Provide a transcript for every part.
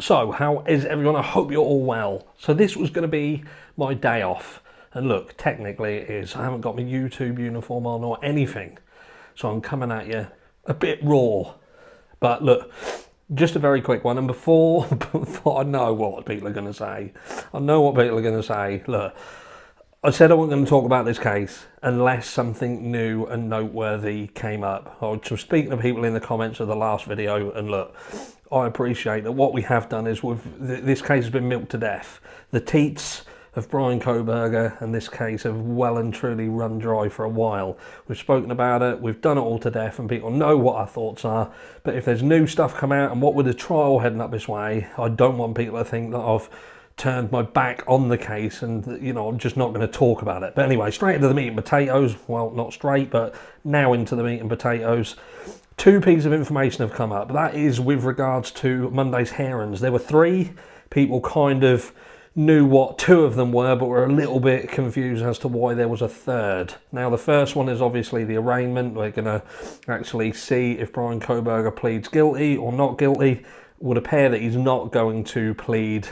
So, how is everyone? I hope you're all well. So this was going to be my day off. And look, technically it is. I haven't got my YouTube uniform on or anything. So I'm coming at you a bit raw. But look, just a very quick one. And before I know what people are going to say, look, I said I wasn't going to talk about this case unless something new and noteworthy came up. I was speaking to people in the comments of the last video, and look, I appreciate that what we have done is this case has been milked to death. The teats of Bryan Kohberger and this case have well and truly run dry for a while. We've spoken about it, we've done it all to death, and people know what our thoughts are. But if there's new stuff come out, and what with the trial heading up this way, I don't want people to think that I've turned my back on the case and, you know, I'm just not going to talk about it. But anyway, straight into the meat and potatoes. Well, not straight, but now into the meat and potatoes. Two pieces of information have come up. That is with regards to Monday's hearings. There were three. People kind of knew what two of them were, but were a little bit confused as to why there was a third. Now, the first one is obviously the arraignment. We're going to actually see if Bryan Kohberger pleads guilty or not guilty. It would appear that he's not going to plead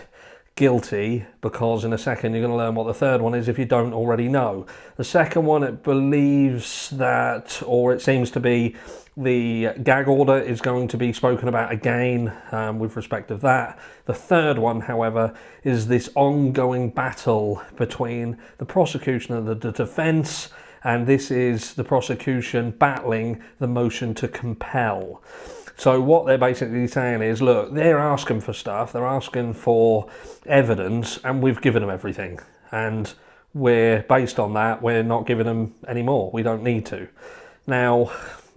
guilty, because in a second you're going to learn what the third one is if you don't already know. The second one, it believes that, or it seems to be, the gag order is going to be spoken about again with respect of that. The third one, however, is this ongoing battle between the prosecution and the defence, and this is the prosecution battling the motion to compel. So what they're basically saying is, look, they're asking for stuff, they're asking for evidence, and we've given them everything. And we're, based on that, we're not giving them any more. We don't need to. Now,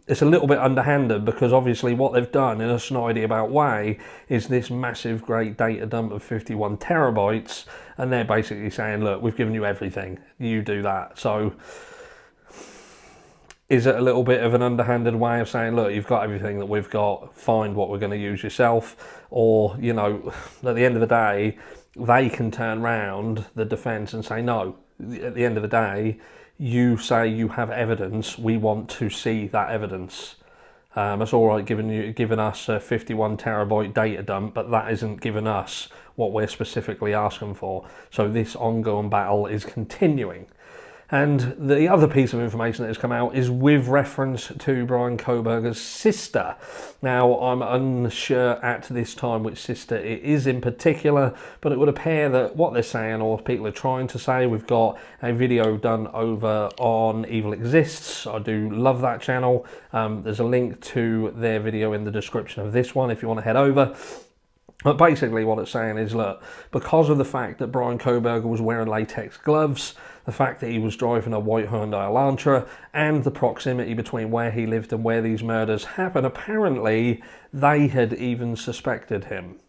it's a little bit underhanded, because obviously what they've done in a snidey about way is this massive great data dump of 51 terabytes, and they're basically saying, look, we've given you everything, you do that. So is it a little bit of an underhanded way of saying, look, you've got everything that we've got, find what we're going to use yourself? Or, you know, at the end of the day, they can turn round, the defence, and say, no, at the end of the day, you say you have evidence, we want to see that evidence. It's all right giving us a 51 terabyte data dump, but that isn't giving us what we're specifically asking for. So this ongoing battle is continuing. And the other piece of information that has come out is with reference to Bryan Kohbergers' sister. Now, I'm unsure at this time which sister it is in particular, but it would appear that what they're saying, or people are trying to say, we've got a video done over on Evil Exists. I do love that channel. There's a link to their video in the description of this one if you want to head over. But basically what it's saying is, look, because of the fact that Bryan Kohberger was wearing latex gloves, the fact that he was driving a white Hyundai Elantra, and the proximity between where he lived and where these murders happened, apparently they had even suspected him.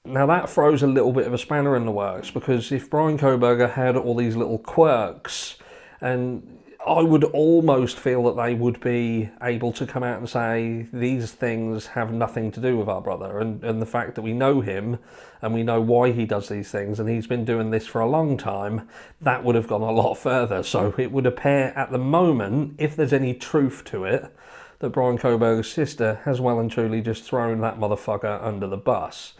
Now that throws a little bit of a spanner in the works, because if Bryan Kohberger had all these little quirks, and I would almost feel that they would be able to come out and say these things have nothing to do with our brother, and the fact that we know him and we know why he does these things, and he's been doing this for a long time, that would have gone a lot further. So it would appear at the moment, if there's any truth to it, that Bryan Kohbergers' sister has well and truly just thrown that motherfucker under the bus.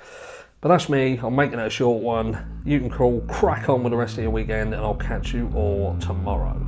But that's me, I'm making it a short one. You can crack on with the rest of your weekend, and I'll catch you all tomorrow.